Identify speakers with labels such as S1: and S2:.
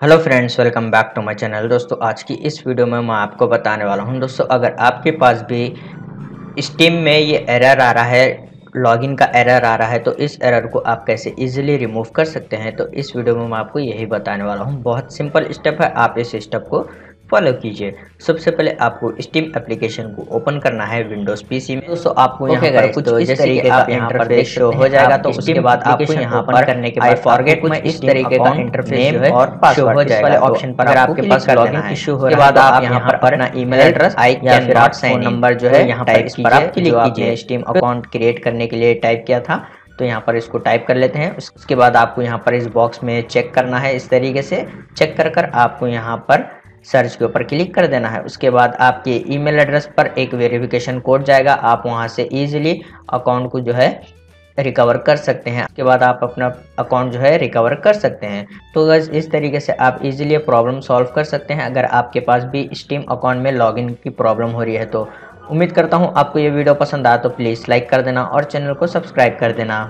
S1: Hello friends, welcome back to my channel. दोस्तों, आज की इस वीडियो में मैं आपको बताने वाला हूं। दोस्तों, अगर आपके पास भी स्टीम में ये एरर आ रहा है, लॉगिन का एरर आ रहा है, तो इस एरर को आप कैसे इजीली रिमूव कर सकते हैं, तो इस वीडियो में मैं आपको यही बताने वाला हूं। बहुत सिंपल स्टेप है, आप इस स्टेप को फॉलो कीजिए। सबसे पहले आपको स्टीम एप्लीकेशन को ओपन करना है विंडोज पीसी में। दोस्तों, आपको यहाँ पर कुछ इस तरीके का इंटरफेस शो हो जाएगा। तो उसके बाद आपको यहाँ पर करने के बाद फॉरगेट में इस तरीके का इंटरफेस जो है और पासवर्ड हो जाएगा। ऑप्शन पर आपके पास लॉगिन इशू हो रहा है, तो आप यहाँ पर अपना ईमेल एड्रेस या फिर आप फोन नंबर जो है यहाँ पर इस पर आप क्लिक कीजिए। स्टीम अकाउंट क्रिएट करने के लिए टाइप किया था, तो यहाँ पर इसको टाइप कर लेते हैं। उसके बाद आपको यहाँ पर इस बॉक्स में चेक करना है। इस तरीके से चेक कर आपको यहाँ पर सर्च के ऊपर क्लिक कर देना है। उसके बाद आपके ईमेल एड्रेस पर एक वेरिफिकेशन कोड जाएगा, आप वहां से इजीली अकाउंट को जो है रिकवर कर सकते हैं। उसके बाद आप अपना अकाउंट जो है रिकवर कर सकते हैं। तो गाइस, इस तरीके से आप इजीली प्रॉब्लम सॉल्व कर सकते हैं अगर आपके पास भी स्टीम अकाउंट में लॉगिन की प्रॉब्लम हो रही है। तो उम्मीद करता हूँ आपको ये वीडियो पसंद आया, तो प्लीज़ लाइक कर देना और चैनल को सब्सक्राइब कर देना।